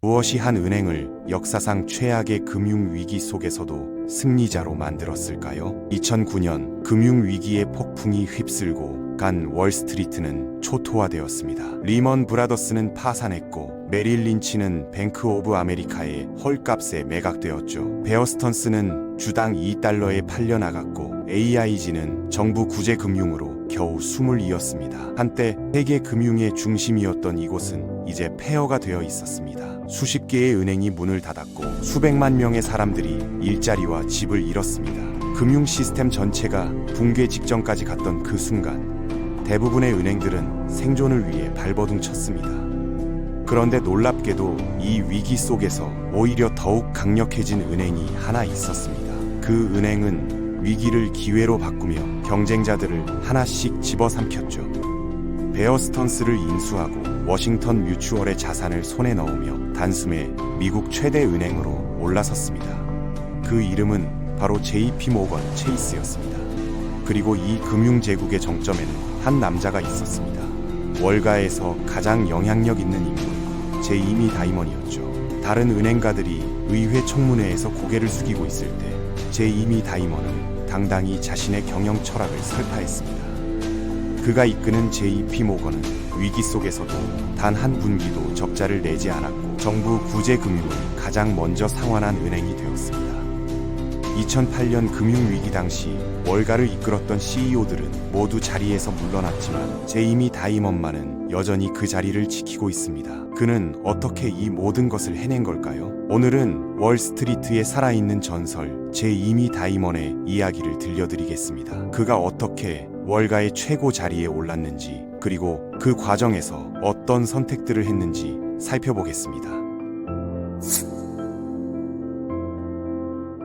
무엇이 한 은행을 역사상 최악의 금융위기 속에서도 승리자로 만들었을까요? 2009년 금융위기의 폭풍이 휩쓸고 간 월스트리트는 초토화되었습니다. 리먼 브라더스는 파산했고 메릴 린치는 뱅크 오브 아메리카의 헐값에 매각되었죠. 베어 스턴스는 주당 $2에 팔려나갔고 AIG는 정부 구제 금융으로 겨우 숨을 이었습니다. 한때 세계 금융의 중심이었던 이곳은 이제 폐허가 되어 있었습니다. 수십 개의 은행이 문을 닫았고 수백만 명의 사람들이 일자리와 집을 잃었습니다. 금융 시스템 전체가 붕괴 직전까지 갔던 그 순간 대부분의 은행들은 생존을 위해 발버둥 쳤습니다. 그런데 놀랍게도 이 위기 속에서 오히려 더욱 강력해진 은행이 하나 있었습니다. 그 은행은 위기를 기회로 바꾸며 경쟁자들을 하나씩 집어삼켰죠. 베어 스턴스를 인수하고 워싱턴 뮤추얼의 자산을 손에 넣으며 단숨에 미국 최대 은행으로 올라섰습니다. 그 이름은 바로 JP 모건 체이스였습니다. 그리고 이 금융 제국의 정점에는 한 남자가 있었습니다. 월가에서 가장 영향력 있는 인물, 제이미 다이먼이었죠. 다른 은행가들이 의회 청문회에서 고개를 숙이고 있을 때 제이미 다이먼은 당당히 자신의 경영 철학을 설파했습니다. 그가 이끄는 JP 모건은 위기 속에서도 단 한 분기도 적자를 내지 않았고 정부 구제 금융을 가장 먼저 상환한 은행이 되었습니다. 2008년 금융위기 당시 월가를 이끌었던 CEO들은 모두 자리에서 물러났지만 제이미 다이먼만은 여전히 그 자리를 지키고 있습니다. 그는 어떻게 이 모든 것을 해낸 걸까요? 오늘은 월스트리트에 살아있는 전설 제이미 다이먼의 이야기를 들려드리겠습니다. 그가 어떻게 월가의 최고 자리에 올랐는지 그리고 그 과정에서 어떤 선택들을 했는지 살펴보겠습니다.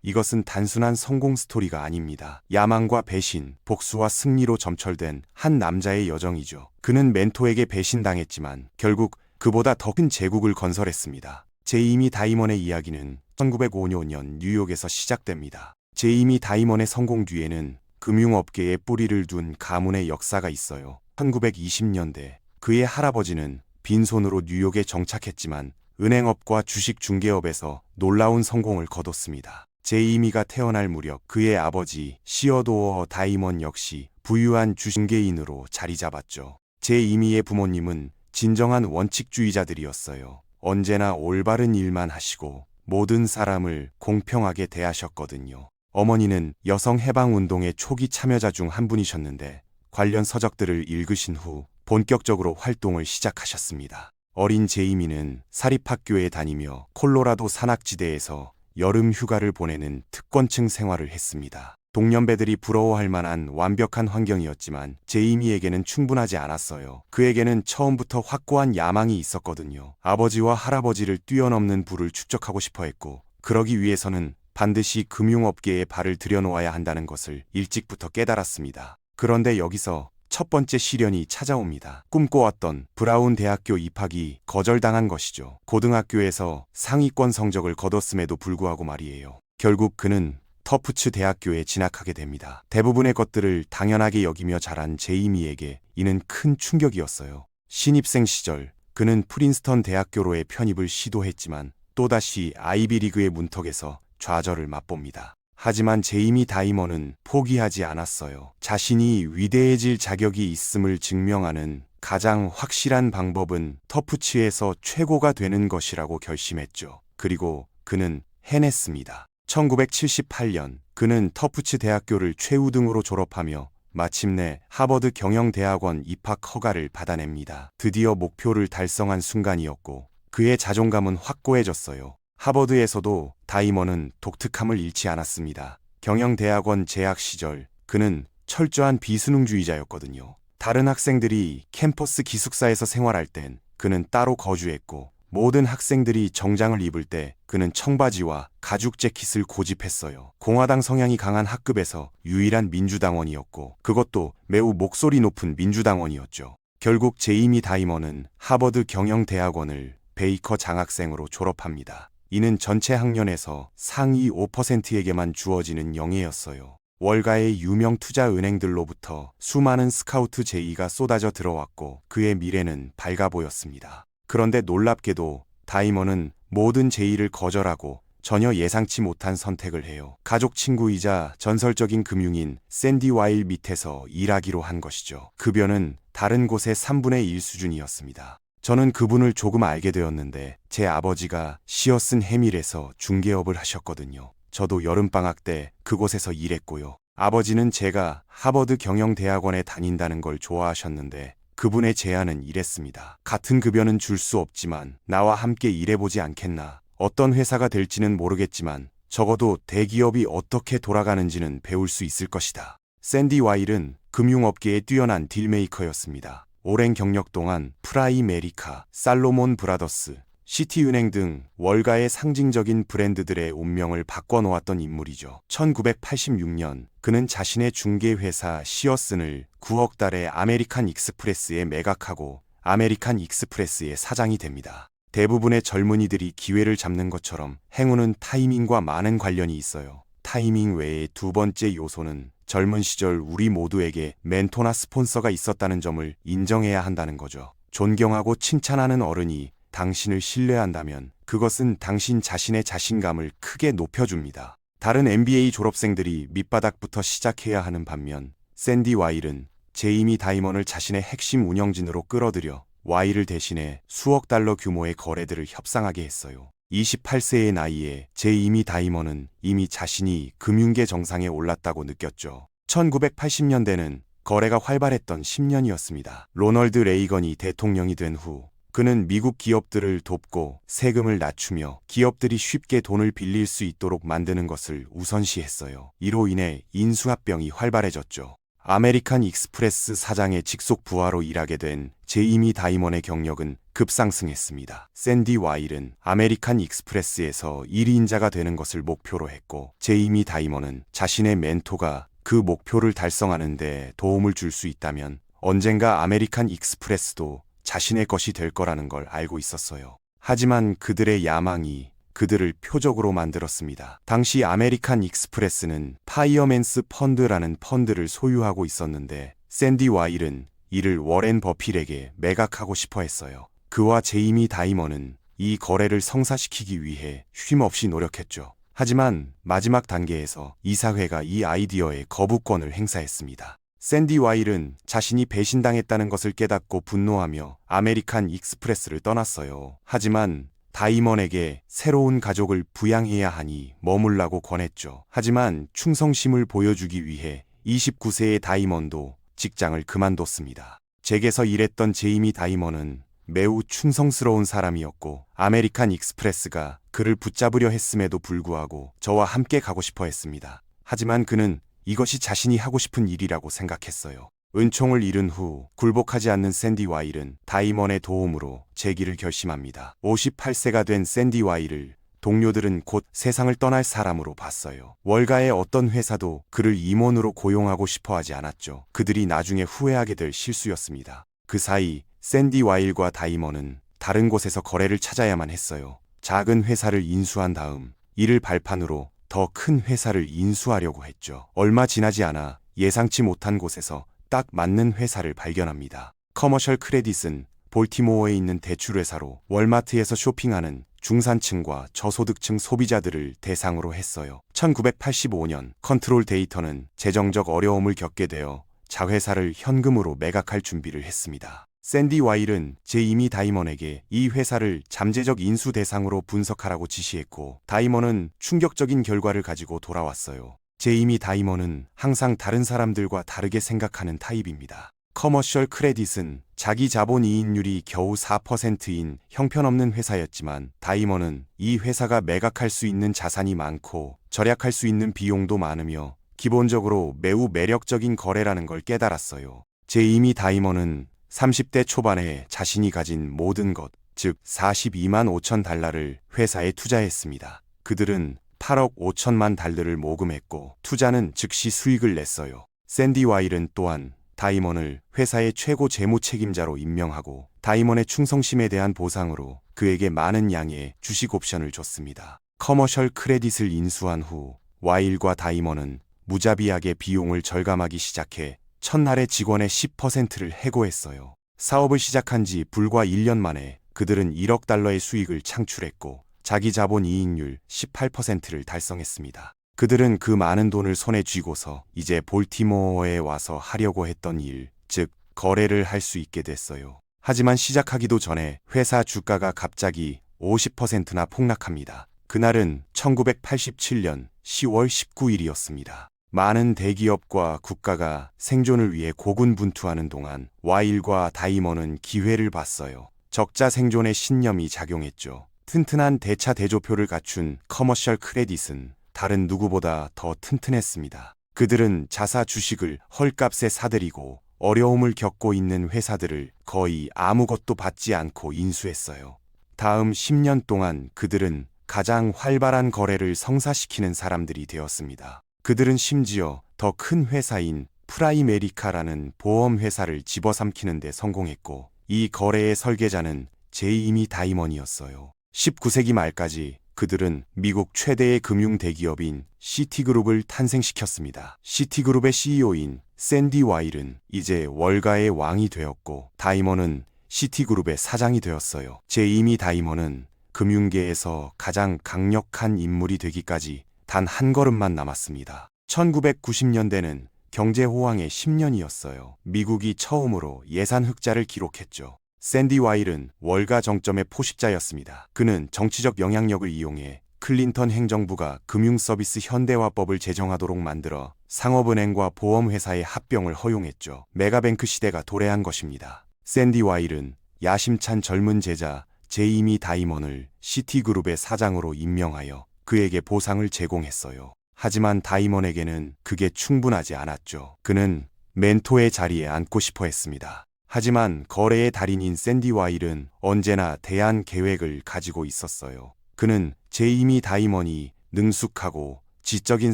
이것은 단순한 성공 스토리가 아닙니다. 야망과 배신, 복수와 승리로 점철된 한 남자의 여정이죠. 그는 멘토에게 배신당했지만 결국 그보다 더 큰 제국을 건설했습니다. 제이미 다이먼의 이야기는 1905년 뉴욕에서 시작됩니다. 제이미 다이먼의 성공 뒤에는 금융업계에 뿌리를 둔 가문의 역사가 있어요. 1920년대 그의 할아버지는 빈손으로 뉴욕에 정착했지만 은행업과 주식 중개업에서 놀라운 성공을 거뒀습니다. 제이미가 태어날 무렵 그의 아버지 시어도어 다이먼 역시 부유한 주식계인으로 자리 잡았죠. 제이미의 부모님은 진정한 원칙주의자들이었어요. 언제나 올바른 일만 하시고 모든 사람을 공평하게 대하셨거든요. 어머니는 여성해방운동의 초기 참여자 중 한 분이셨는데 관련 서적들을 읽으신 후 본격적으로 활동을 시작하셨습니다. 어린 제이미는 사립학교에 다니며 콜로라도 산악지대에서 여름 휴가를 보내는 특권층 생활을 했습니다. 동년배들이 부러워할 만한 완벽한 환경이었지만 제이미에게는 충분하지 않았어요. 그에게는 처음부터 확고한 야망이 있었거든요. 아버지와 할아버지를 뛰어넘는 부를 축적하고 싶어 했고 그러기 위해서는 반드시 금융업계에 발을 들여놓아야 한다는 것을 일찍부터 깨달았습니다. 그런데 여기서 첫 번째 시련이 찾아옵니다. 꿈꿔왔던 브라운 대학교 입학이 거절당한 것이죠. 고등학교에서 상위권 성적을 거뒀음에도 불구하고 말이에요. 결국 그는 터프츠 대학교에 진학하게 됩니다. 대부분의 것들을 당연하게 여기며 자란 제이미에게 이는 큰 충격이었어요. 신입생 시절 그는 프린스턴 대학교로의 편입을 시도했지만 또다시 아이비리그의 문턱에서 좌절을 맛봅니다. 하지만 제이미 다이먼은 포기하지 않았어요. 자신이 위대해질 자격이 있음을 증명하는 가장 확실한 방법은 터프츠에서 최고가 되는 것이라고 결심했죠. 그리고 그는 해냈습니다. 1978년 그는 터프츠 대학교를 최우등으로 졸업하며 마침내 하버드 경영대학원 입학 허가를 받아냅니다. 드디어 목표를 달성한 순간이었고 그의 자존감은 확고해졌어요. 하버드에서도 다이먼은 독특함을 잃지 않았습니다. 경영대학원 재학 시절 그는 철저한 비수능주의자였거든요. 다른 학생들이 캠퍼스 기숙사에서 생활할 땐 그는 따로 거주했고 모든 학생들이 정장을 입을 때 그는 청바지와 가죽 재킷을 고집했어요. 공화당 성향이 강한 학급에서 유일한 민주당원이었고 그것도 매우 목소리 높은 민주당원이었죠. 결국 제이미 다이먼은 하버드 경영대학원을 베이커 장학생으로 졸업합니다. 이는 전체 학년에서 상위 5%에게만 주어지는 영예였어요. 월가의 유명 투자 은행들로부터 수많은 스카우트 제의가 쏟아져 들어왔고 그의 미래는 밝아 보였습니다. 그런데 놀랍게도 다이먼은 모든 제의를 거절하고 전혀 예상치 못한 선택을 해요. 가족 친구이자 전설적인 금융인 샌디 와일 밑에서 일하기로 한 것이죠. 급여는 다른 곳의 3분의 1 수준이었습니다. 저는 그분을 조금 알게 되었는데 제 아버지가 시어슨 해밀에서 중개업을 하셨거든요. 저도 여름방학 때 그곳에서 일했고요. 아버지는 제가 하버드 경영대학원에 다닌다는 걸 좋아하셨는데 그분의 제안은 이랬습니다. 같은 급여는 줄 수 없지만 나와 함께 일해보지 않겠나. 어떤 회사가 될지는 모르겠지만 적어도 대기업이 어떻게 돌아가는지는 배울 수 있을 것이다. 샌디 와일은 금융업계의 뛰어난 딜메이커였습니다. 오랜 경력 동안 프라이메리카, 살로몬 브라더스, 시티은행 등 월가의 상징적인 브랜드들의 운명을 바꿔놓았던 인물이죠. 1986년 그는 자신의 중개회사 시어슨을 9억 달에 아메리칸 익스프레스에 매각하고 아메리칸 익스프레스의 사장이 됩니다. 대부분의 젊은이들이 기회를 잡는 것처럼 행운은 타이밍과 많은 관련이 있어요. 타이밍 외에 두 번째 요소는 젊은 시절 우리 모두에게 멘토나 스폰서가 있었다는 점을 인정해야 한다는 거죠. 존경하고 칭찬하는 어른이 당신을 신뢰한다면 그것은 당신 자신의 자신감을 크게 높여줍니다. 다른 MBA 졸업생들이 밑바닥부터 시작해야 하는 반면 샌디 와일은 제이미 다이먼을 자신의 핵심 운영진으로 끌어들여 와일을 대신해 수억 달러 규모의 거래들을 협상하게 했어요. 28세의 나이에 제이미 다이먼은 이미 자신이 금융계 정상에 올랐다고 느꼈죠. 1980년대는 거래가 활발했던 10년이었습니다. 로널드 레이건이 대통령이 된 후 그는 미국 기업들을 돕고 세금을 낮추며 기업들이 쉽게 돈을 빌릴 수 있도록 만드는 것을 우선시했어요. 이로 인해 인수합병이 활발해졌죠. 아메리칸 익스프레스 사장의 직속 부하로 일하게 된 제이미 다이먼의 경력은 급상승했습니다. 샌디 와일은 아메리칸 익스프레스에서 1위인자가 되는 것을 목표로 했고 제이미 다이먼은 자신의 멘토가 그 목표를 달성하는 데 도움을 줄 수 있다면 언젠가 아메리칸 익스프레스도 자신의 것이 될 거라는 걸 알고 있었어요. 하지만 그들의 야망이 그들을 표적으로 만들었습니다. 당시 아메리칸 익스프레스는 파이어맨스 펀드라는 펀드를 소유하고 있었는데 샌디 와일은 이를 워렌 버핏에게 매각하고 싶어 했어요. 그와 제이미 다이먼은 이 거래를 성사시키기 위해 쉼없이 노력했죠. 하지만 마지막 단계에서 이사회가 이 아이디어에 거부권을 행사했습니다. 샌디 와일은 자신이 배신당했다는 것을 깨닫고 분노하며 아메리칸 익스프레스를 떠났어요. 하지만 다이먼에게 새로운 가족을 부양해야 하니 머물라고 권했죠. 하지만 충성심을 보여주기 위해 29세의 다이먼도 직장을 그만뒀습니다. 잭에서 일했던 제이미 다이먼은 매우 충성스러운 사람이었고 아메리칸 익스프레스가 그를 붙잡으려 했음에도 불구하고 저와 함께 가고 싶어 했습니다. 하지만 그는 이것이 자신이 하고 싶은 일이라고 생각했어요. 은총을 잃은 후 굴복하지 않는 샌디 와일은 다이먼의 도움으로 재기를 결심합니다. 58세가 된 샌디 와일을 동료들은 곧 세상을 떠날 사람으로 봤어요. 월가의 어떤 회사도 그를 임원으로 고용하고 싶어 하지 않았죠. 그들이 나중에 후회하게 될 실수였습니다. 그 사이 샌디 와일과 다이먼은 다른 곳에서 거래를 찾아야만 했어요. 작은 회사를 인수한 다음 이를 발판으로 더 큰 회사를 인수하려고 했죠. 얼마 지나지 않아 예상치 못한 곳에서 딱 맞는 회사를 발견합니다. 커머셜 크레딧은 볼티모어에 있는 대출회사로 월마트에서 쇼핑하는 중산층과 저소득층 소비자들을 대상으로 했어요. 1985년 컨트롤 데이터는 재정적 어려움을 겪게 되어 자회사를 현금으로 매각할 준비를 했습니다. 샌디 와일은 제이미 다이먼에게 이 회사를 잠재적 인수 대상으로 분석하라고 지시했고 다이먼은 충격적인 결과를 가지고 돌아왔어요. 제이미 다이먼은 항상 다른 사람들과 다르게 생각하는 타입입니다. 커머셜 크레딧은 자기 자본 이익률이 겨우 4%인 형편없는 회사였지만 다이먼은 이 회사가 매각할 수 있는 자산이 많고 절약할 수 있는 비용도 많으며 기본적으로 매우 매력적인 거래라는 걸 깨달았어요. 제이미 다이먼은 30대 초반에 자신이 가진 모든 것, 즉 42만 5천 달러를 회사에 투자했습니다. 그들은 8억 5천만 달러를 모금했고 투자는 즉시 수익을 냈어요. 샌디 와일은 또한 다이먼을 회사의 최고 재무 책임자로 임명하고 다이먼의 충성심에 대한 보상으로 그에게 많은 양의 주식 옵션을 줬습니다. 커머셜 크레딧을 인수한 후 와일과 다이먼은 무자비하게 비용을 절감하기 시작해 첫날의 직원의 10%를 해고했어요. 사업을 시작한 지 불과 1년 만에 그들은 1억 달러의 수익을 창출했고 자기 자본 이익률 18%를 달성했습니다. 그들은 그 많은 돈을 손에 쥐고서 이제 볼티모어에 와서 하려고 했던 일, 즉 거래를 할 수 있게 됐어요. 하지만 시작하기도 전에 회사 주가가 갑자기 50%나 폭락합니다. 그날은 1987년 10월 19일이었습니다. 많은 대기업과 국가가 생존을 위해 고군분투하는 동안 와일과 다이먼은 기회를 봤어요. 적자 생존의 신념이 작용했죠. 튼튼한 대차 대조표를 갖춘 커머셜 크레딧은 다른 누구보다 더 튼튼했습니다. 그들은 자사 주식을 헐값에 사들이고 어려움을 겪고 있는 회사들을 거의 아무것도 받지 않고 인수했어요. 다음 10년 동안 그들은 가장 활발한 거래를 성사시키는 사람들이 되었습니다. 그들은 심지어 더 큰 회사인 프라이메리카라는 보험회사를 집어삼키는 데 성공했고, 이 거래의 설계자는 제이미 다이먼이었어요. 19세기 말까지 그들은 미국 최대의 금융 대기업인 시티그룹을 탄생시켰습니다. 시티그룹의 CEO인 샌디 와일은 이제 월가의 왕이 되었고, 다이먼은 시티그룹의 사장이 되었어요. 제이미 다이먼은 금융계에서 가장 강력한 인물이 되기까지 단 한 걸음만 남았습니다. 1990년대는 경제 호황의 10년이었어요. 미국이 처음으로 예산 흑자를 기록했죠. 샌디 와일은 월가 정점의 포식자였습니다. 그는 정치적 영향력을 이용해 클린턴 행정부가 금융서비스 현대화법을 제정하도록 만들어 상업은행과 보험회사의 합병을 허용했죠. 메가뱅크 시대가 도래한 것입니다. 샌디 와일은 야심찬 젊은 제자 제이미 다이먼을 시티그룹의 사장으로 임명하여 그에게 보상을 제공했어요. 하지만 다이먼에게는 그게 충분하지 않았죠. 그는 멘토의 자리에 앉고 싶어 했습니다. 하지만 거래의 달인인 샌디 와일은 언제나 대안 계획을 가지고 있었어요. 그는 제이미 다이먼이 능숙하고 지적인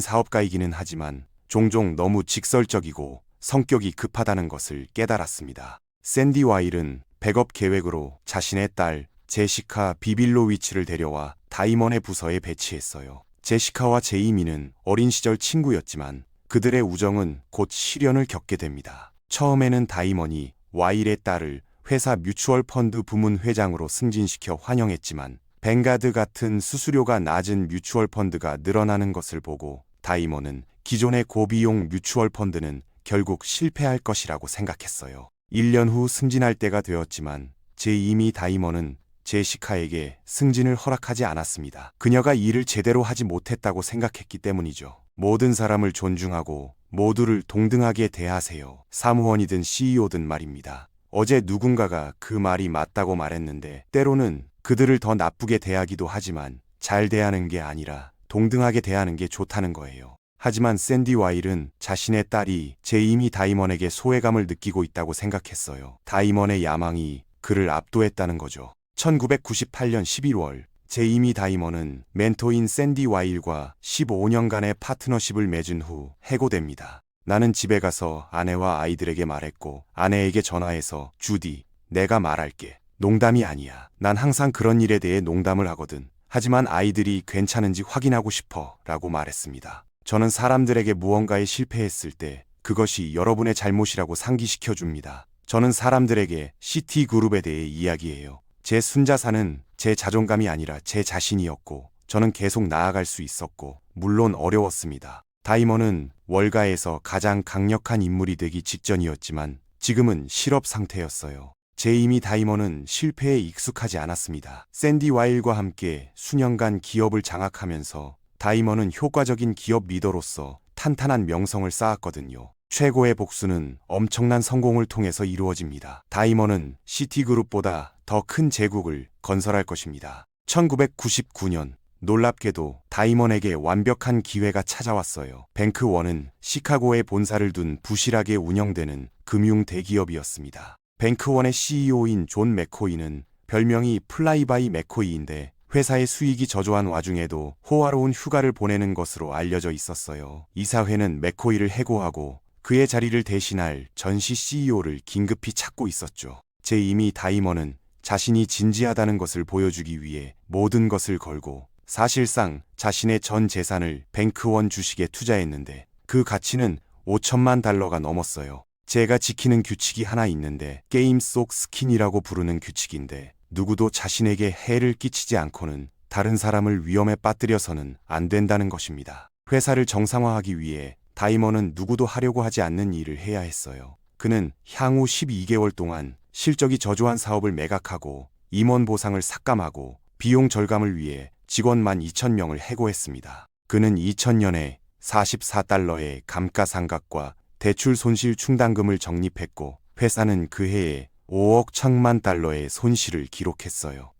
사업가이기는 하지만 종종 너무 직설적이고 성격이 급하다는 것을 깨달았습니다. 샌디 와일은 백업 계획으로 자신의 딸 제시카 비빌로위치를 데려와 다이먼의 부서에 배치했어요. 제시카와 제이미는 어린 시절 친구였지만 그들의 우정은 곧 시련을 겪게 됩니다. 처음에는 다이먼이 와일의 딸을 회사 뮤추얼 펀드 부문 회장으로 승진시켜 환영했지만 뱅가드 같은 수수료가 낮은 뮤추얼 펀드가 늘어나는 것을 보고 다이먼은 기존의 고비용 뮤추얼 펀드는 결국 실패할 것이라고 생각했어요. 1년 후 승진할 때가 되었지만 제이미 다이먼은 제시카에게 승진을 허락하지 않았습니다. 그녀가 일을 제대로 하지 못했다고 생각했기 때문이죠. 모든 사람을 존중하고 모두를 동등하게 대하세요. 사무원이든 CEO든 말입니다. 어제 누군가가 그 말이 맞다고 말했는데 때로는 그들을 더 나쁘게 대하기도 하지만 잘 대하는 게 아니라 동등하게 대하는 게 좋다는 거예요. 하지만 샌디 와일은 자신의 딸이 제이미 다이먼에게 소외감을 느끼고 있다고 생각했어요. 다이먼의 야망이 그를 압도했다는 거죠. 1998년 11월 제이미 다이먼은 멘토인 샌디 와일과 15년간의 파트너십을 맺은 후 해고됩니다. 나는 집에 가서 아내와 아이들에게 말했고 아내에게 전화해서 주디, 내가 말할게. 농담이 아니야. 난 항상 그런 일에 대해 농담을 하거든. 하지만 아이들이 괜찮은지 확인하고 싶어 라고 말했습니다. 저는 사람들에게 무언가에 실패했을 때 그것이 여러분의 잘못이라고 상기시켜 줍니다. 저는 사람들에게 시티그룹에 대해 이야기해요. 제 순자산은 제 자존감이 아니라 제 자신이었고 저는 계속 나아갈 수 있었고 물론 어려웠습니다. 다이먼은 월가에서 가장 강력한 인물이 되기 직전이었지만 지금은 실업 상태였어요. 제이미 다이먼은 실패에 익숙하지 않았습니다. 샌디 와일과 함께 수년간 기업을 장악하면서 다이먼은 효과적인 기업 리더로서 탄탄한 명성을 쌓았거든요. 최고의 복수는 엄청난 성공을 통해서 이루어집니다. 다이먼은 시티그룹보다 더 큰 제국을 건설할 것입니다. 1999년 놀랍게도 다이먼에게 완벽한 기회가 찾아왔어요. 뱅크원은 시카고에 본사를 둔 부실하게 운영되는 금융 대기업이었습니다. 뱅크원의 CEO인 존 맥코이는 별명이 플라이바이 맥코이인데 회사의 수익이 저조한 와중에도 호화로운 휴가를 보내는 것으로 알려져 있었어요. 이사회는 맥코이를 해고하고 그의 자리를 대신할 전시 CEO를 긴급히 찾고 있었죠. 제이미 다이먼은 자신이 진지하다는 것을 보여주기 위해 모든 것을 걸고 사실상 자신의 전 재산을 뱅크원 주식에 투자했는데 그 가치는 $5천만 넘었어요. 제가 지키는 규칙이 하나 있는데 게임 속 스킨이라고 부르는 규칙인데 누구도 자신에게 해를 끼치지 않고는 다른 사람을 위험에 빠뜨려서는 안 된다는 것입니다. 회사를 정상화하기 위해 다이먼은 누구도 하려고 하지 않는 일을 해야 했어요. 그는 향후 12개월 동안 실적이 저조한 사업을 매각하고 임원 보상을 삭감하고 비용 절감을 위해 직원만 2,000명을 해고했습니다. 그는 2000년에 44달러의 감가상각과 대출 손실 충당금을 적립했고 회사는 그 해에 5억 1천만 달러의 손실을 기록했어요.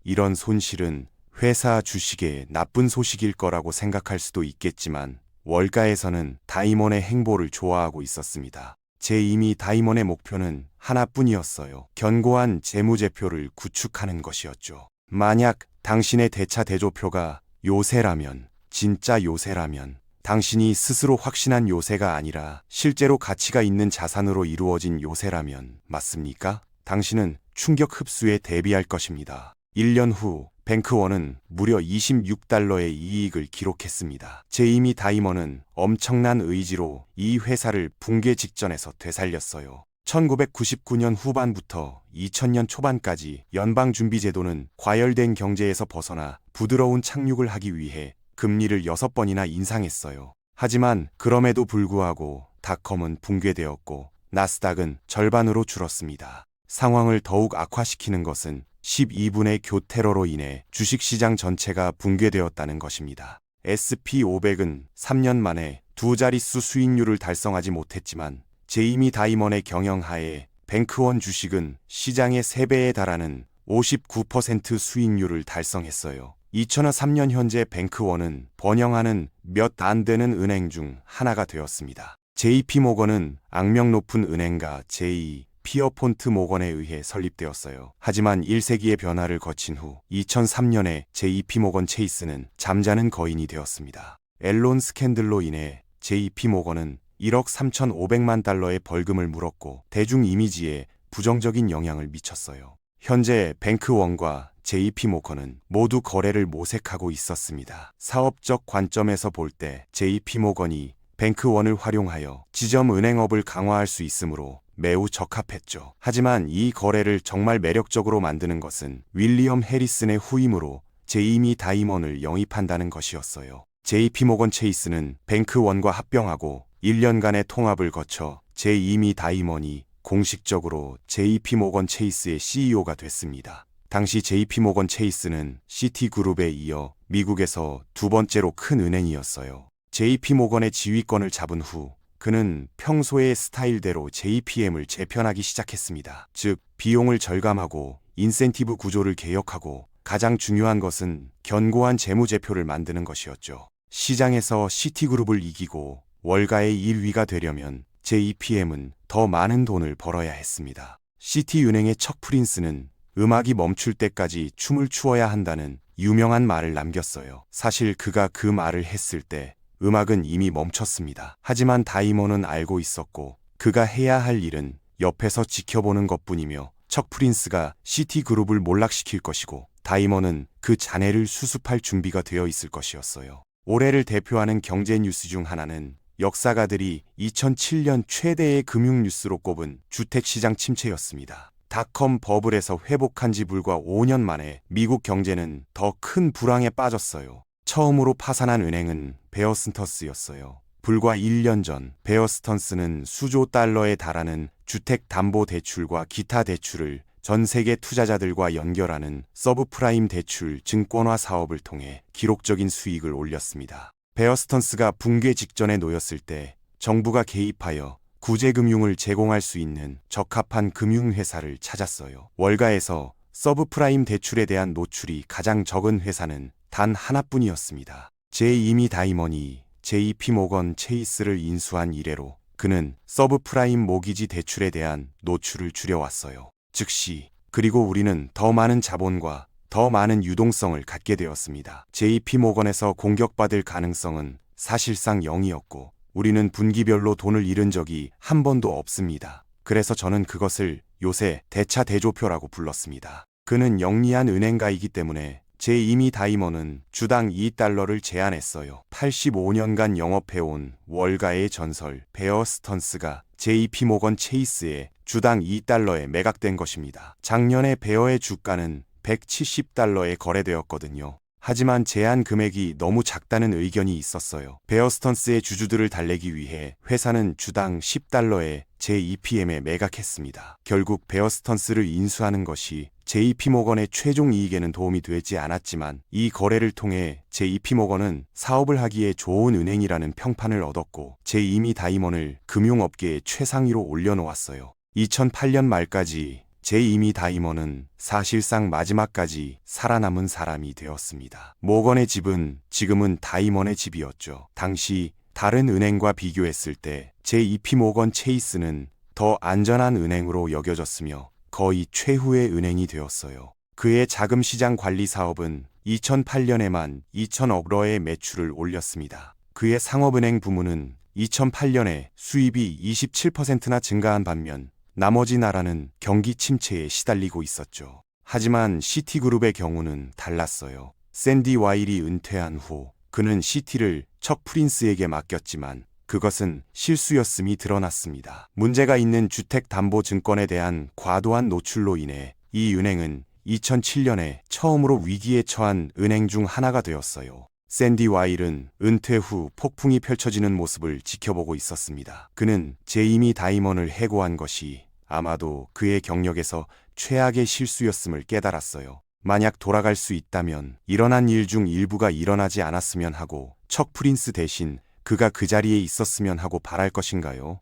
이런 손실은 회사 주식에 나쁜 소식일 거라고 생각할 수도 있겠지만 월가에서는 다이먼의 행보를 좋아하고 있었습니다. 제2미 다이먼의 목표는 하나뿐이었어요. 견고한 재무제표를 구축하는 것이었죠. 만약 당신의 대차 대조표가 요새라면, 진짜 요새라면, 당신이 스스로 확신한 요새가 아니라 실제로 가치가 있는 자산으로 이루어진 요새라면 맞습니까? 당신은 충격 흡수에 대비할 것입니다. 1년 후 뱅크원은 무려 26달러의 이익을 기록했습니다. 제2미 다이먼은 엄청난 의지로 이 회사를 붕괴 직전에서 되살렸어요. 1999년 후반부터 2000년 초반까지 연방준비제도는 과열된 경제에서 벗어나 부드러운 착륙을 하기 위해 금리를 6번이나 인상했어요. 하지만 그럼에도 불구하고 닷컴은 붕괴되었고 나스닥은 절반으로 줄었습니다. 상황을 더욱 악화시키는 것은 12분의 교테러로 인해 주식시장 전체가 붕괴되었다는 것입니다. SP500은 3년 만에 두 자릿수 수익률을 달성하지 못했지만 제2미 다이먼의 경영하에 뱅크원 주식은 시장의 3배에 달하는 59% 수익률을 달성했어요. 2003년 현재 뱅크원은 번영하는 몇 안 되는 은행 중 하나가 되었습니다. JP모건은 악명 높은 은행가 제2 피어폰트 모건에 의해 설립되었어요. 하지만 1세기의 변화를 거친 후 2003년에 JP모건 체이스는 잠자는 거인이 되었습니다. 앨런 스캔들로 인해 JP모건은 1억 3,500만 달러의 벌금을 물었고 대중 이미지에 부정적인 영향을 미쳤어요. 현재 뱅크원과 JP모건은 모두 거래를 모색하고 있었습니다. 사업적 관점에서 볼 때 JP모건이 뱅크원을 활용하여 지점 은행업을 강화할 수 있으므로 매우 적합했죠. 하지만 이 거래를 정말 매력적으로 만드는 것은 윌리엄 해리슨의 후임으로 제2미 다이먼을 영입한다는 것이었어요. JP모건 체이스는 뱅크원과 합병하고 1년간의 통합을 거쳐 제2미 다이먼이 공식적으로 JP모건 체이스의 CEO가 됐습니다. 당시 JP모건 체이스는 시티그룹에 이어 미국에서 두 번째로 큰 은행이었어요. JP모건의 지휘권을 잡은 후 그는 평소의 스타일대로 JPM을 재편하기 시작했습니다. 즉, 비용을 절감하고 인센티브 구조를 개혁하고 가장 중요한 것은 견고한 재무제표를 만드는 것이었죠. 시장에서 시티그룹을 이기고 월가의 1위가 되려면 JPM은 더 많은 돈을 벌어야 했습니다. 시티은행의 척 프린스는 음악이 멈출 때까지 춤을 추어야 한다는 유명한 말을 남겼어요. 사실 그가 그 말을 했을 때 음악은 이미 멈췄습니다. 하지만 다이먼은 알고 있었고 그가 해야 할 일은 옆에서 지켜보는 것뿐이며 척 프린스가 시티그룹을 몰락시킬 것이고 다이먼은 그 잔해를 수습할 준비가 되어 있을 것이었어요. 올해를 대표하는 경제 뉴스 중 하나는 역사가들이 2007년 최대의 금융뉴스로 꼽은 주택시장 침체였습니다. 닷컴 버블에서 회복한 지 불과 5년 만에 미국 경제는 더 큰 불황에 빠졌어요. 처음으로 파산한 은행은 베어스턴스였어요. 불과 1년 전 베어스턴스는 수조 달러에 달하는 주택담보대출과 기타 대출을 전 세계 투자자들과 연결하는 서브프라임 대출 증권화 사업을 통해 기록적인 수익을 올렸습니다. 베어스턴스가 붕괴 직전에 놓였을 때 정부가 개입하여 구제금융을 제공할 수 있는 적합한 금융회사를 찾았어요. 월가에서 서브프라임 대출에 대한 노출이 가장 적은 회사는 단 하나뿐이었습니다. 제2미 다이먼이 JP모건 체이스를 인수한 이래로 그는 서브프라임 모기지 대출에 대한 노출을 줄여왔어요. 즉시 그리고 우리는 더 많은 자본과 더 많은 유동성을 갖게 되었습니다. JP모건에서 공격받을 가능성은 사실상 0이었고 우리는 분기별로 돈을 잃은 적이 한 번도 없습니다. 그래서 저는 그것을 요새 대차 대조표라고 불렀습니다. 그는 영리한 은행가이기 때문에 제2미 다이먼은 주당 2달러를 제안했어요. 85년간 영업해온 월가의 전설 베어스턴스가 JP모건 체이스에 주당 2달러에 매각된 것입니다. 작년에 베어의 주가는 170달러에 거래되었거든요. 하지만 제한 금액이 너무 작다는 의견이 있었어요. 베어 스턴스의 주주들을 달래기 위해 회사는 주당 $10에 JPM에 매각했습니다. 결국 베어 스턴스를 인수하는 것이 JP모건의 최종 이익에는 도움이 되지 않았지만 이 거래를 통해 JP모건은 사업을 하기에 좋은 은행이라는 평판을 얻었고 제이미 다이먼을 금융업계의 최상위로 올려놓았어요. 2008년 말까지 제이미 다이먼은 사실상 마지막까지 살아남은 사람이 되었습니다. 모건의 집은 지금은 다이먼의 집이었죠. 당시 다른 은행과 비교했을 때 JP모건 체이스는 더 안전한 은행으로 여겨졌으며 거의 최후의 은행이 되었어요. 그의 자금시장 관리 사업은 2008년에만 2천억 러의 매출을 올렸습니다. 그의 상업은행 부문은 2008년에 수입이 27%나 증가한 반면 나머지 나라는 경기 침체에 시달리고 있었죠. 하지만 시티그룹의 경우는 달랐어요. 샌디 와일이 은퇴한 후 그는 시티를 척 프린스에게 맡겼지만 그것은 실수였음이 드러났습니다. 문제가 있는 주택담보증권에 대한 과도한 노출로 인해 이 은행은 2007년에 처음으로 위기에 처한 은행 중 하나가 되었어요. 샌디 와일은 은퇴 후 폭풍이 펼쳐지는 모습을 지켜보고 있었습니다. 그는 제이미 다이먼을 해고한 것이 아마도 그의 경력에서 최악의 실수였음을 깨달았어요. 만약 돌아갈 수 있다면 일어난 일 중 일부가 일어나지 않았으면 하고 척 프린스 대신 그가 그 자리에 있었으면 하고 바랄 것인가요?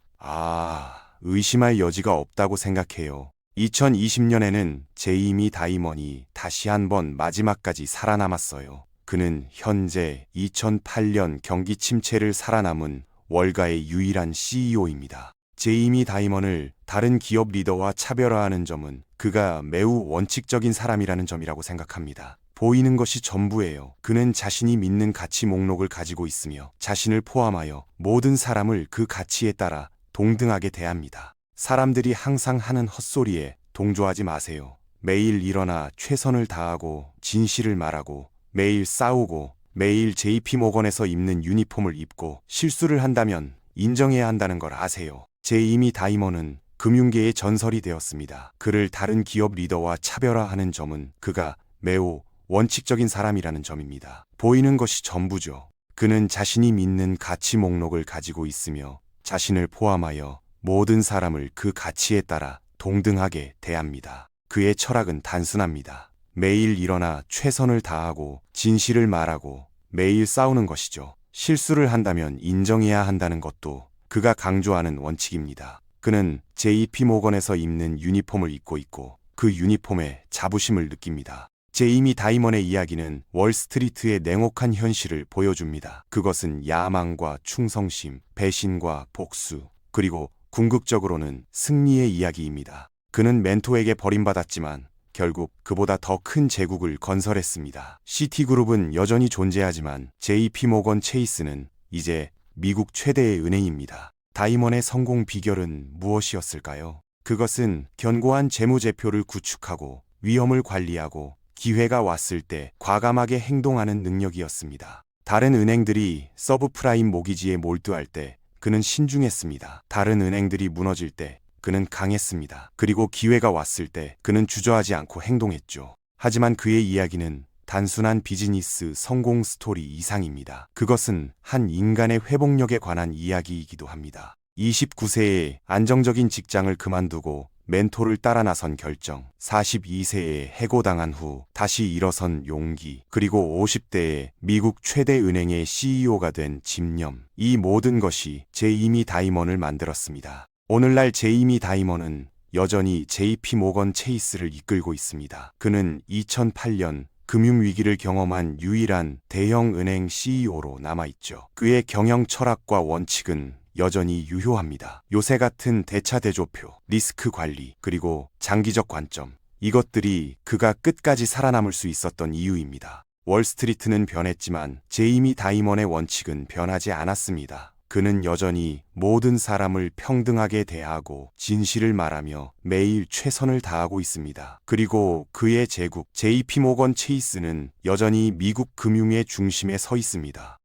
의심할 여지가 없다고 생각해요. 2020년에는 제이미 다이먼이 다시 한번 마지막까지 살아남았어요. 그는 현재 2008년 경기 침체를 살아남은 월가의 유일한 CEO입니다. 제이미 다이먼을 다른 기업 리더와 차별화하는 점은 그가 매우 원칙적인 사람이라는 점이라고 생각합니다. 보이는 것이 전부예요. 그는 자신이 믿는 가치 목록을 가지고 있으며 자신을 포함하여 모든 사람을 그 가치에 따라 동등하게 대합니다. 사람들이 항상 하는 헛소리에 동조하지 마세요. 매일 일어나 최선을 다하고 진실을 말하고 매일 싸우고 매일 JP모건에서 입는 유니폼을 입고 실수를 한다면 인정해야 한다는 걸 아세요. 제이미 다이먼은 금융계의 전설이 되었습니다. 그를 다른 기업 리더와 차별화하는 점은 그가 매우 원칙적인 사람이라는 점입니다. 보이는 것이 전부죠. 그는 자신이 믿는 가치 목록을 가지고 있으며 자신을 포함하여 모든 사람을 그 가치에 따라 동등하게 대합니다. 그의 철학은 단순합니다. 매일 일어나 최선을 다하고 진실을 말하고 매일 싸우는 것이죠. 실수를 한다면 인정해야 한다는 것도 그가 강조하는 원칙입니다. 그는 JP모건에서 입는 유니폼을 입고 있고 그 유니폼에 자부심을 느낍니다. 제이미 다이먼의 이야기는 월스트리트의 냉혹한 현실을 보여줍니다. 그것은 야망과 충성심, 배신과 복수, 그리고 궁극적으로는 승리의 이야기입니다. 그는 멘토에게 버림받았지만 결국 그보다 더 큰 제국을 건설했습니다. 시티그룹은 여전히 존재하지만 JP모건 체이스는 이제 미국 최대의 은행입니다. 다이먼의 성공 비결은 무엇이었을까요? 그것은 견고한 재무제표를 구축하고 위험을 관리하고 기회가 왔을 때 과감하게 행동하는 능력이었습니다. 다른 은행들이 서브프라임 모기지에 몰두할 때 그는 신중했습니다. 다른 은행들이 무너질 때 그는 강했습니다. 그리고 기회가 왔을 때 그는 주저하지 않고 행동했죠. 하지만 그의 이야기는 단순한 비즈니스 성공 스토리 이상입니다. 그것은 한 인간의 회복력에 관한 이야기이기도 합니다. 29세에 안정적인 직장을 그만두고 멘토를 따라 나선 결정, 42세에 해고당한 후 다시 일어선 용기, 그리고 50대에 미국 최대 은행의 CEO가 된 집념, 이 모든 것이 제이미 다이먼을 만들었습니다. 오늘날 제이미 다이먼은 여전히 JP모건 체이스를 이끌고 있습니다. 그는 2008년 금융위기를 경험한 유일한 대형 은행 CEO로 남아있죠. 그의 경영 철학과 원칙은 여전히 유효합니다. 요새 같은 대차대조표, 리스크 관리, 그리고 장기적 관점, 이것들이 그가 끝까지 살아남을 수 있었던 이유입니다. 월스트리트는 변했지만 제이미 다이먼의 원칙은 변하지 않았습니다. 그는 여전히 모든 사람을 평등하게 대하고 진실을 말하며 매일 최선을 다하고 있습니다. 그리고 그의 제국 JP모건 체이스는 여전히 미국 금융의 중심에 서 있습니다.